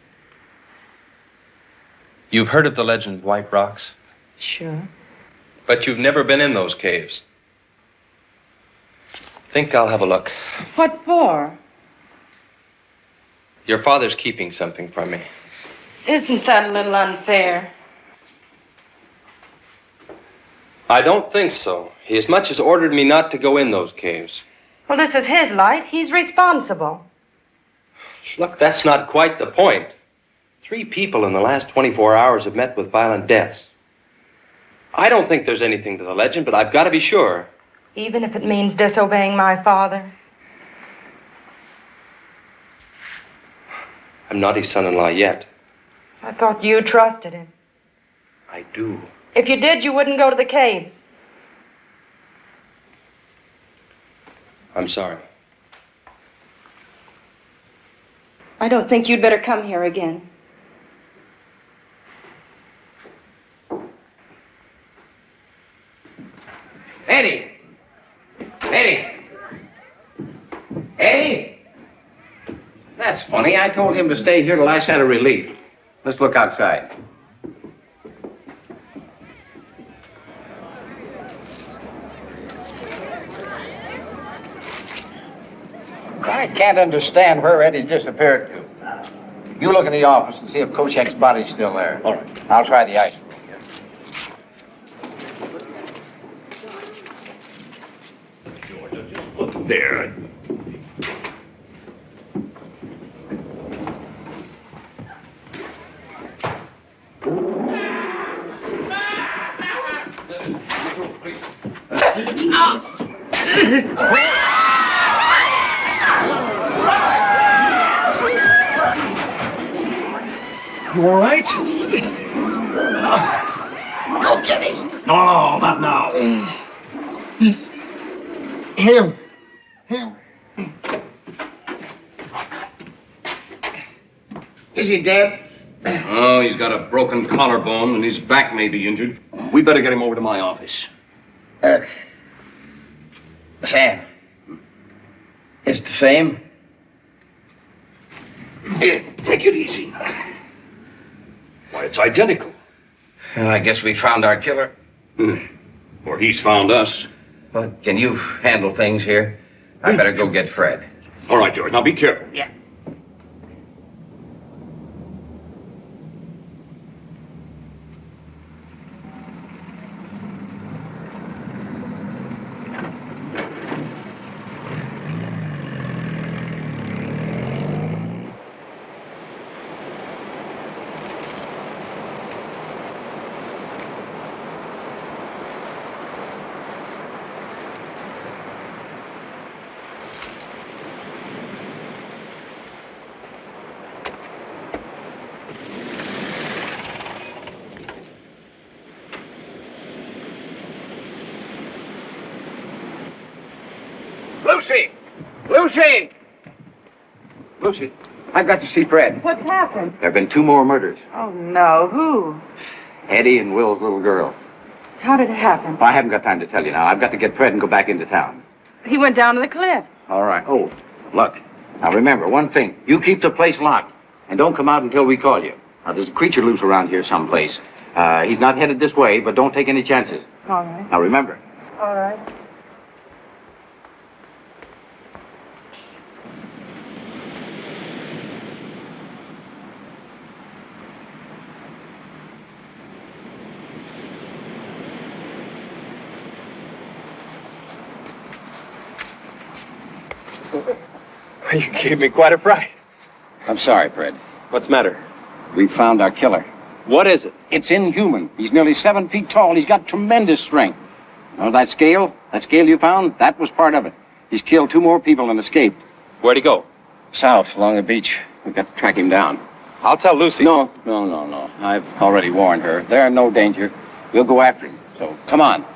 You've heard of the legend of White Rocks? Sure. But you've never been in those caves. Think I'll have a look. What for? Your father's keeping something from me. Isn't that a little unfair? I don't think so. He as much as ordered me not to go in those caves. Well, this is his light. He's responsible. Look, that's not quite the point. 3 people in the last 24 hours have met with violent deaths. I don't think there's anything to the legend, but I've got to be sure. Even if it means disobeying my father? I'm not his son-in-law yet. I thought you trusted him. I do. If you did, you wouldn't go to the caves. I'm sorry. I don't think you'd better come here again. Eddie! Eddie! Eddie! That's funny. I told him to stay here till I sent a relief. Let's look outside. I can't understand where Eddie's disappeared to. You look in the office and see if Kochek's body's still there. All right. I'll try the ice. Look there. You all right? Go get him. No, not now. Him. Is he dead? Oh, he's got a broken collarbone and his back may be injured. We better get him over to my office. Sam. It's the same? Here, take it easy. Why, it's identical. Well, I guess we found our killer. Or he's found us. Well, can you handle things here? I better go get Fred. All right, George. Now be careful. Yeah. Lucy! Lucy! Lucy, I've got to see Fred. What's happened? There have been 2 more murders. Oh, no. Who? Eddie and Will's little girl. How did it happen? Well, I haven't got time to tell you now. I've got to get Fred and go back into town. He went down to the cliff. All right. Oh, look. Now remember, one thing. You keep the place locked. And don't come out until we call you. Now, there's a creature loose around here someplace. He's not headed this way, but don't take any chances. All right. Now remember. All right. You gave me quite a fright. I'm sorry, Fred. What's the matter? We found our killer. What is it? It's inhuman. He's nearly 7 feet tall. He's got tremendous strength. You know that scale? That scale you found? That was part of it. He's killed 2 more people and escaped. Where'd he go? South, along the beach. We've got to track him down. I'll tell Lucy. No. I've already warned her. They're in no danger. We'll go after him. So, come on.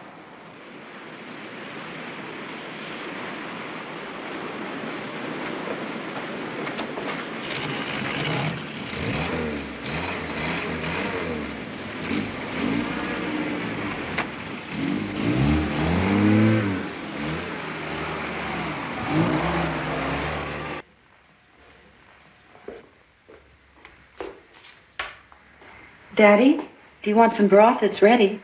Daddy, do you want some broth? It's ready.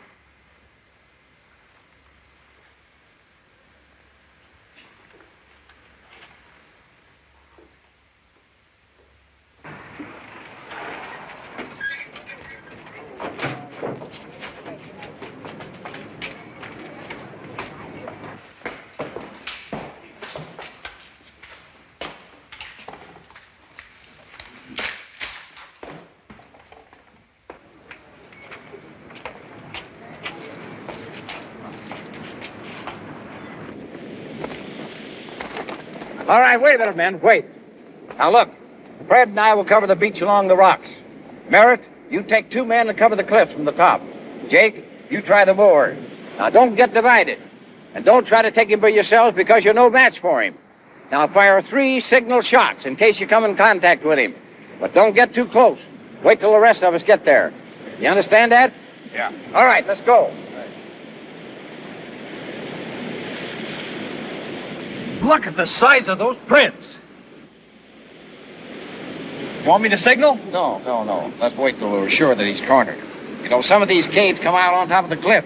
All right, wait a minute, men. Wait. Now, look. Fred and I will cover the beach along the rocks. Merritt, you take 2 men to cover the cliffs from the top. Jake, you try the board. Now, don't get divided. And don't try to take him by yourselves because you're no match for him. Now, fire 3 signal shots in case you come in contact with him. But don't get too close. Wait till the rest of us get there. You understand that? Yeah. All right, let's go. Look at the size of those prints. Want me to signal? No. Let's wait till we're sure that he's cornered. You know, some of these caves come out on top of the cliff.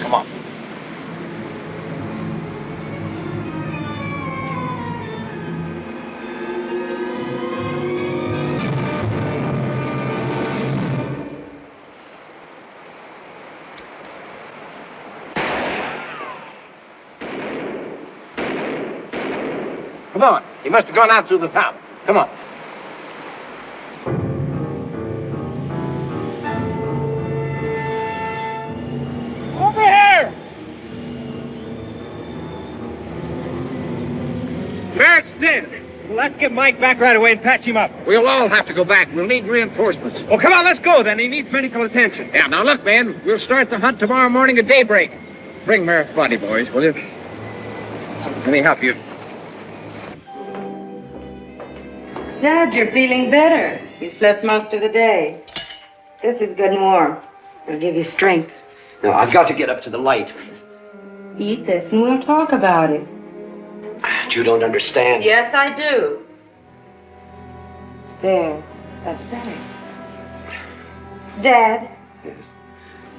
Come on. Come on. He must have gone out through the top. Come on. Over here! Merritt's dead. Well, let's get Mike back right away and patch him up. We'll all have to go back. We'll need reinforcements. Well, come on, let's go then. He needs medical attention. Yeah, now look, man. We'll start the hunt tomorrow morning at daybreak. Bring Merritt's body, boys, will you? Let me help you. Dad, you're feeling better. You slept most of the day. This is good and warm. It'll give you strength. No, I've got to get up to the light. Eat this and we'll talk about it. But you don't understand. Yes, I do. There. That's better. Dad. Yes.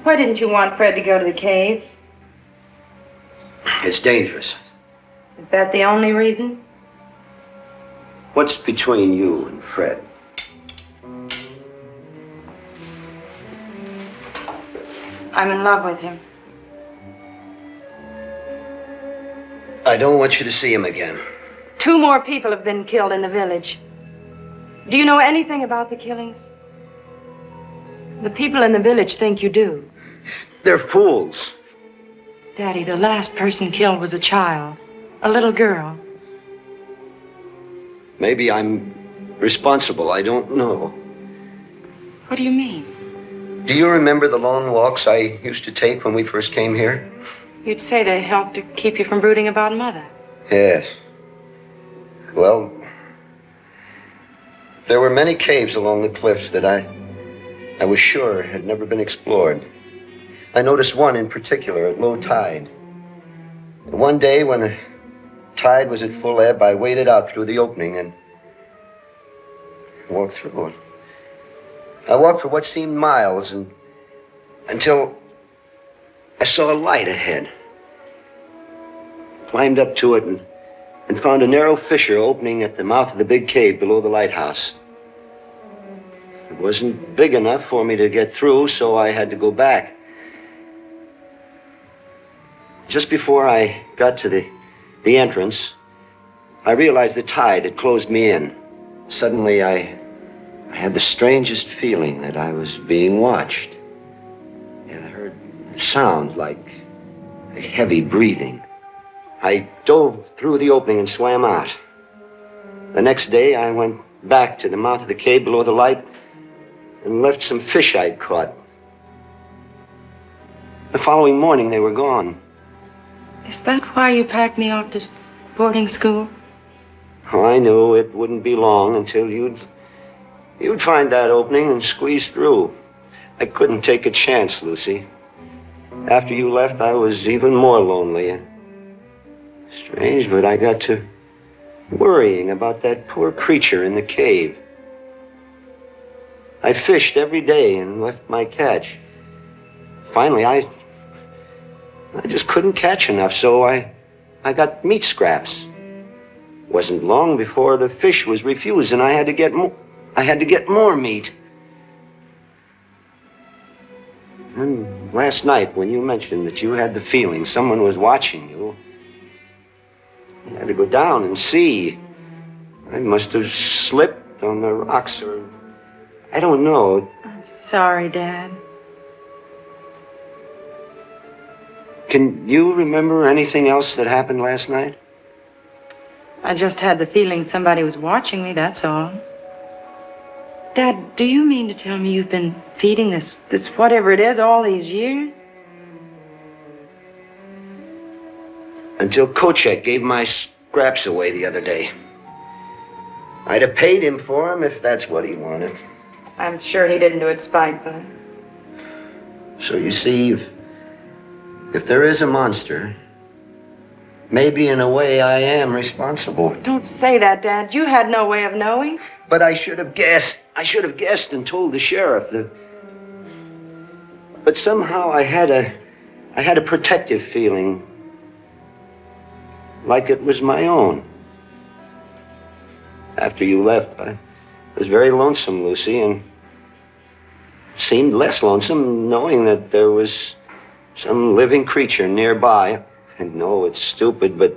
Why didn't you want Fred to go to the caves? It's dangerous. Is that the only reason? What's between you and Fred? I'm in love with him. I don't want you to see him again. 2 more people have been killed in the village. Do you know anything about the killings? The people in the village think you do. They're fools. Daddy, the last person killed was a child. A little girl. Maybe I'm responsible. I don't know. What do you mean? Do you remember the long walks I used to take when we first came here? You'd say they helped to keep you from brooding about Mother. Yes. Well, there were many caves along the cliffs that I was sure had never been explored. I noticed one in particular at low tide. One day when the tide was at full ebb, I waded out through the opening and walked through it. I walked for what seemed miles until I saw a light ahead. Climbed up to it and found a narrow fissure opening at the mouth of the big cave below the lighthouse. It wasn't big enough for me to get through, so I had to go back. Just before I got to the entrance, I realized the tide had closed me in. Suddenly, I had the strangest feeling that I was being watched. And I heard sounds like heavy breathing. I dove through the opening and swam out. The next day, I went back to the mouth of the cave below the light and left some fish I'd caught. The following morning, they were gone. Is that why you packed me off to boarding school? Oh, I knew it wouldn't be long until you'd find that opening and squeeze through. I couldn't take a chance, Lucy. After you left, I was even more lonely. Strange, but I got to worrying about that poor creature in the cave. I fished every day and left my catch. Finally, I just couldn't catch enough, so I got meat scraps. Wasn't long before the fish was refused, and I had to get more meat. And last night, when you mentioned that you had the feeling someone was watching you, I had to go down and see. I must have slipped on the rocks, or I don't know. I'm sorry, Dad. Can you remember anything else that happened last night? I just had the feeling somebody was watching me, that's all. Dad, do you mean to tell me you've been feeding this whatever it is all these years? Until Kochek gave my scraps away the other day. I'd have paid him for them if that's what he wanted. I'm sure he didn't do it spitefully. So you see, if there is a monster, maybe in a way I am responsible. Don't say that, Dad. You had no way of knowing. But I should have guessed. I should have guessed and told the sheriff. But somehow I had a protective feeling, like it was my own. After you left, I was very lonesome, Lucy, and it seemed less lonesome knowing that there was some living creature nearby. And no, it's stupid, but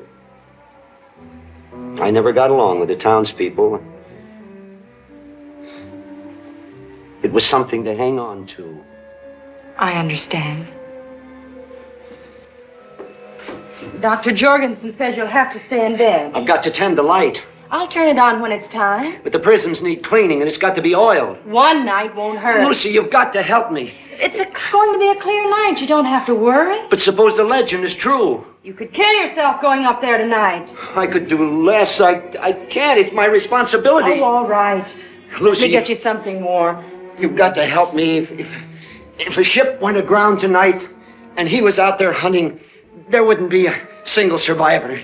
I never got along with the townspeople. It was something to hang on to. I understand. Dr. Jorgensen says you'll have to stay in bed. I've got to tend the light. I'll turn it on when it's time. But the prisms need cleaning, and it's got to be oiled. One night won't hurt. Lucy, you've got to help me. It's going to be a clear night. You don't have to worry. But suppose the legend is true. You could kill yourself going up there tonight. I could do less. I can't. It's my responsibility. Oh, all right. Lucy, Let me get you something warm. You've got to help me. If a ship went aground tonight and he was out there hunting, there wouldn't be a single survivor.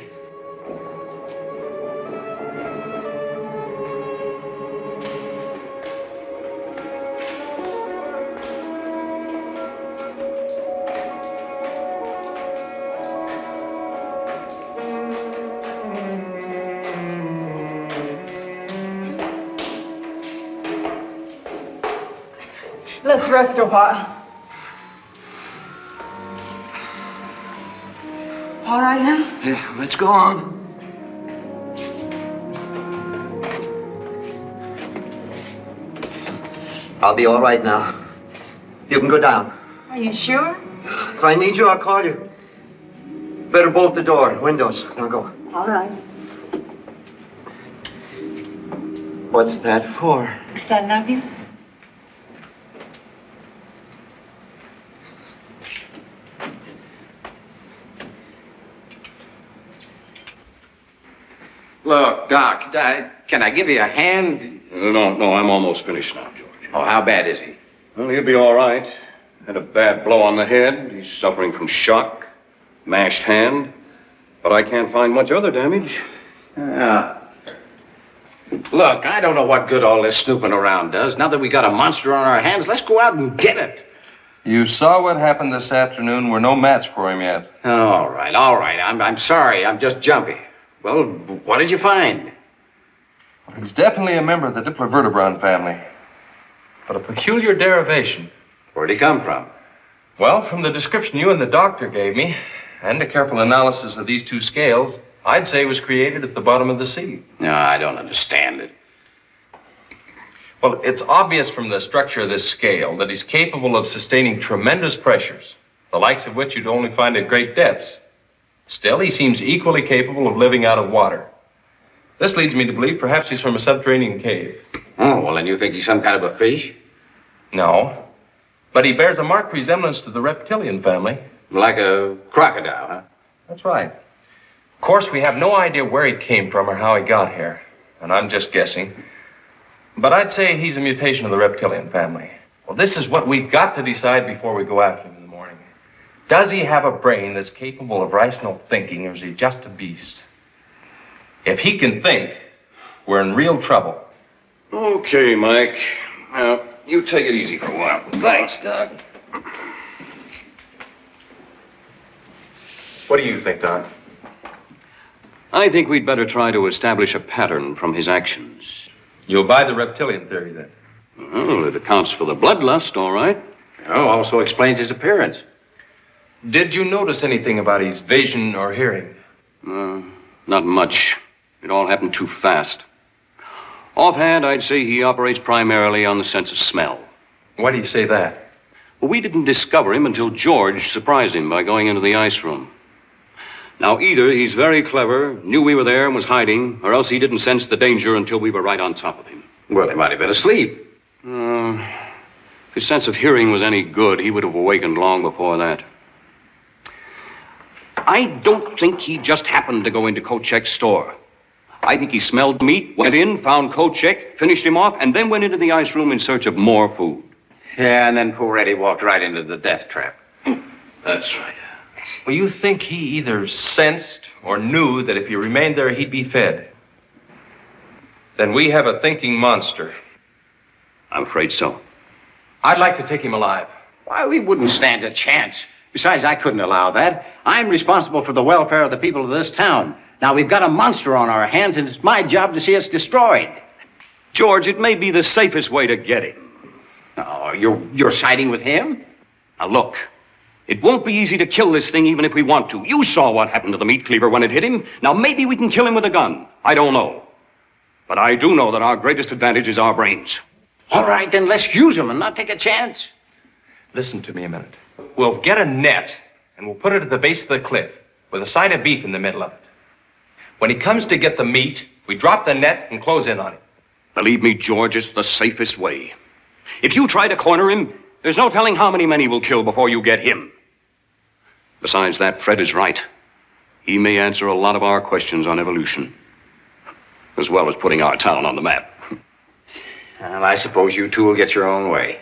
Let's rest a while. All right now? Yeah, let's go on. I'll be all right now. You can go down. Are you sure? If I need you, I'll call you. Better bolt the door, windows. Now go. All right. What's that for? Because I love you. Look, Doc, can I give you a hand? No, I'm almost finished now, George. Oh, how bad is he? Well, he'll be all right. Had a bad blow on the head. He's suffering from shock, mashed hand. But I can't find much other damage. Look, I don't know what good all this snooping around does. Now that we got a monster on our hands, let's go out and get it. You saw what happened this afternoon. We're no match for him yet. All right. I'm sorry. I'm just jumpy. Well, what did you find? He's definitely a member of the Diplovertebron family, but a peculiar derivation. Where'd he come from? Well, from the description you and the doctor gave me, and a careful analysis of these two scales, I'd say he was created at the bottom of the sea. No, I don't understand it. Well, it's obvious from the structure of this scale that he's capable of sustaining tremendous pressures, the likes of which you'd only find at great depths. Still, he seems equally capable of living out of water. This leads me to believe perhaps he's from a subterranean cave. Oh, well, then you think he's some kind of a fish? No, but he bears a marked resemblance to the reptilian family. Like a crocodile, huh? That's right. Of course, we have no idea where he came from or how he got here, and I'm just guessing. But I'd say he's a mutation of the reptilian family. Well, this is what we've got to decide before we go after him in the morning. Does he have a brain that's capable of rational thinking, or is he just a beast? If he can think, we're in real trouble. Okay, Mike. Now, you take it easy for a while. Thanks, Doc. What do you think, Doc? I think we'd better try to establish a pattern from his actions. You'll buy the reptilian theory, then? Well, it accounts for the bloodlust, all right. Oh, also explains his appearance. Did you notice anything about his vision or hearing? Not much. It all happened too fast. Offhand, I'd say he operates primarily on the sense of smell. Why do you say that? Well, we didn't discover him until George surprised him by going into the ice room. Now, either he's very clever, knew we were there and was hiding, or else he didn't sense the danger until we were right on top of him. Well, he might have been asleep. If his sense of hearing was any good, he would have awakened long before that. I don't think he just happened to go into Kochek's store. I think he smelled meat, went in, found Kochek, finished him off, and then went into the ice room in search of more food. Yeah, and then poor Eddie walked right into the death trap. That's right. Well, you think he either sensed or knew that if he remained there, he'd be fed? Then we have a thinking monster. I'm afraid so. I'd like to take him alive. Why, we wouldn't stand a chance. Besides, I couldn't allow that. I'm responsible for the welfare of the people of this town. Now, we've got a monster on our hands, and it's my job to see us destroyed. George, it may be the safest way to get him. Oh, you're siding with him? Now, look. It won't be easy to kill this thing even if we want to. You saw what happened to the meat cleaver when it hit him. Now, maybe we can kill him with a gun. I don't know. But I do know that our greatest advantage is our brains. All right, then let's use them and not take a chance. Listen to me a minute. We'll get a net, and we'll put it at the base of the cliff with a side of beef in the middle of it. When he comes to get the meat, we drop the net and close in on him. Believe me, George, it's the safest way. If you try to corner him, there's no telling how many men he will kill before you get him. Besides that, Fred is right. He may answer a lot of our questions on evolution, as well as putting our town on the map. Well, I suppose you two will get your own way.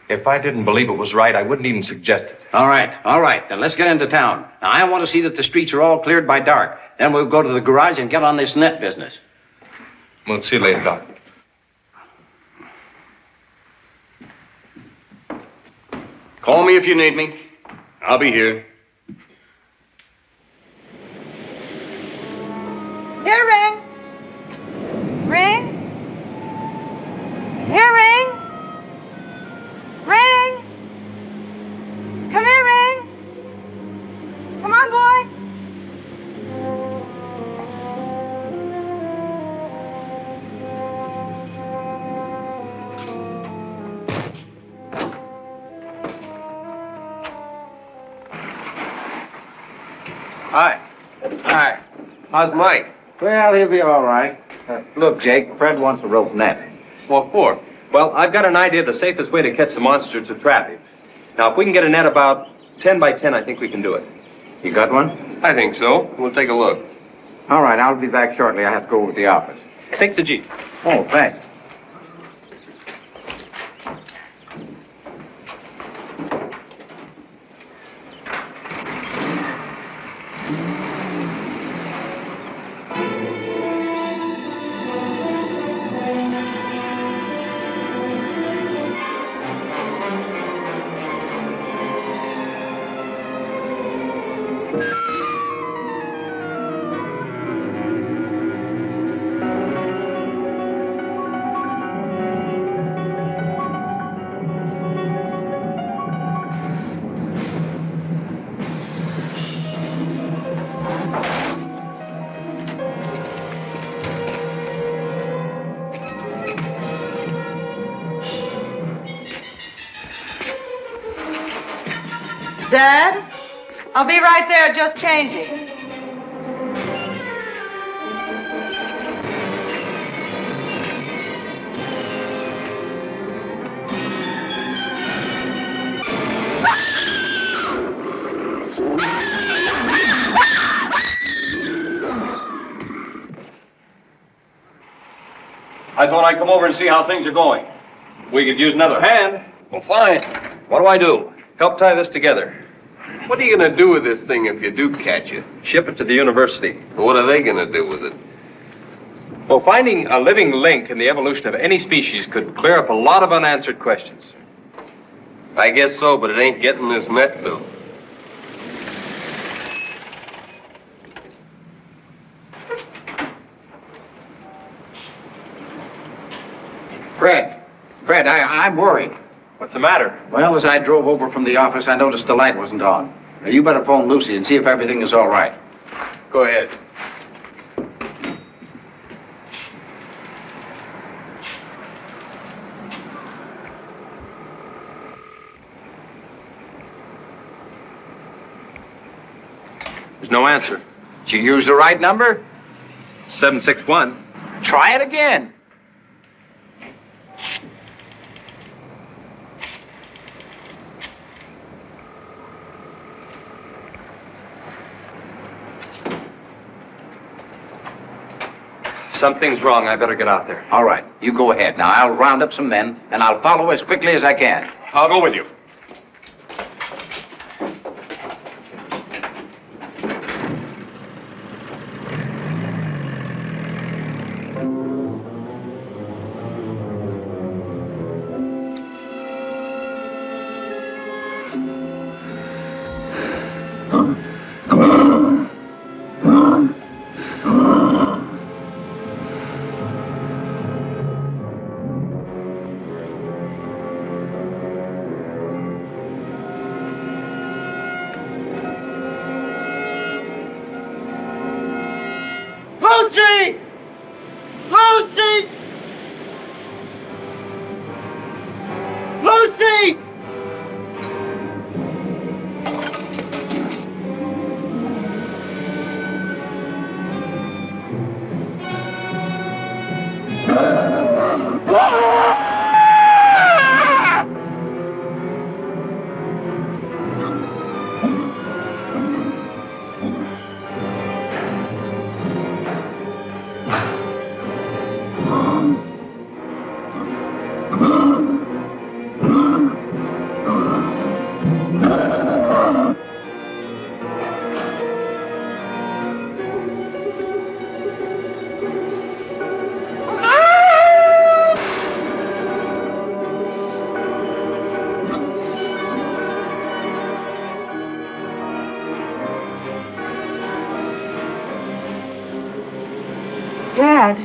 If I didn't believe it was right, I wouldn't even suggest it. All right. Then let's get into town. Now, I want to see that the streets are all cleared by dark. Then we'll go to the garage and get on this net business. We'll see you later, Doc. Call me if you need me. I'll be here. Here, ring. Ring. Here, ring. Hi. Hi. How's Mike? Well, he'll be all right. Look, Jake, Fred wants a rope net. What for? Well, I've got an idea of the safest way to catch the monster to trap him. Now, if we can get a net about 10 by 10, I think we can do it. You got one? I think so. We'll take a look. All right, I'll be back shortly. I have to go over to the office. Take the Jeep. Oh, thanks. Dad? I'll be right there, just changing. I thought I'd come over and see how things are going. We could use another hand. Well, fine. What do I do? Help tie this together. What are you going to do with this thing if you do catch it? Ship it to the university. What are they going to do with it? Well, finding a living link in the evolution of any species could clear up a lot of unanswered questions. I guess so, but it ain't getting this net built. Fred, I'm worried. What's the matter? Well, as I drove over from the office, I noticed the light wasn't on. Now, you better phone Lucy and see if everything is all right. Go ahead. There's no answer. Did you use the right number? 761. Try it again. Something's wrong. I better get out there. All right, you go ahead. Now, I'll round up some men, and I'll follow as quickly as I can. I'll go with you. Lucy! Lucy! Lucy! Dad.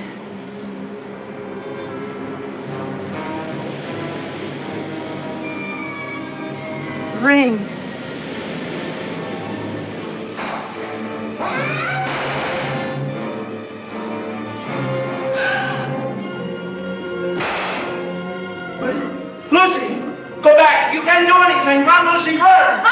Ring. Lucy! Go back! You can't do anything! Run, Lucy, run!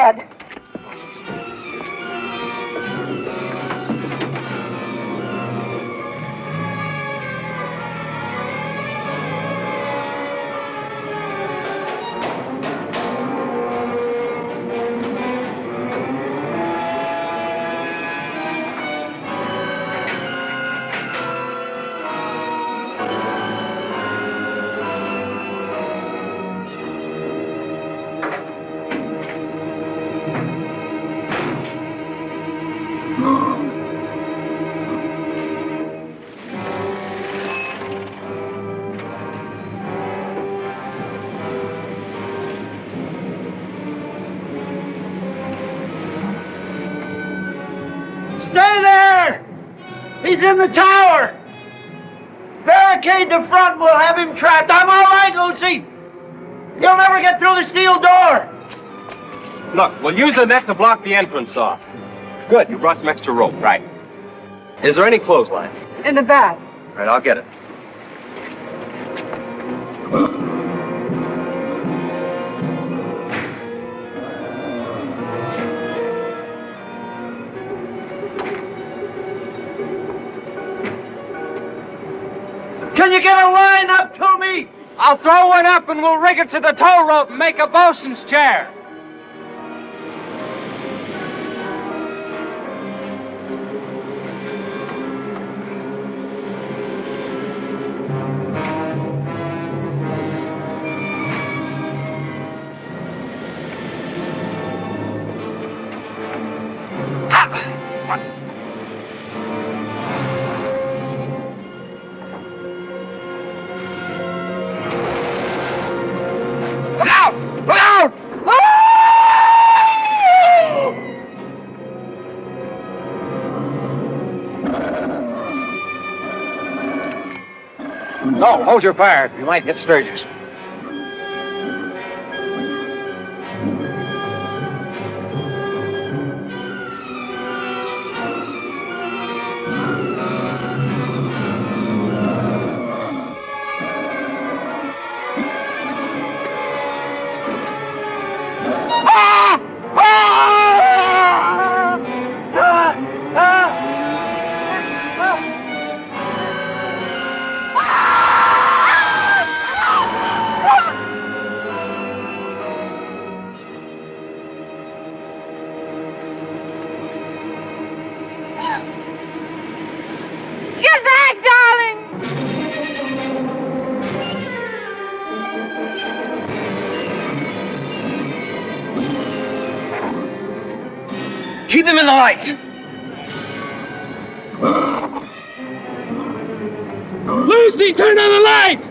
Dad. Stay there! He's in the tower! Barricade the front, we'll have him trapped. I'm all right, Lucy! He'll never get through the steel door! Look, we'll use the net to block the entrance off. Good, you brought some extra rope. Right. Is there any clothesline? In the back. Right, I'll get it. Can you get a line up to me? I'll throw one up and we'll rig it to the tow rope and make a bosun's chair. No, hold your fire. You might hit Sturgis. Get back, darling! Keep him in the light! Lucy, turn on the light!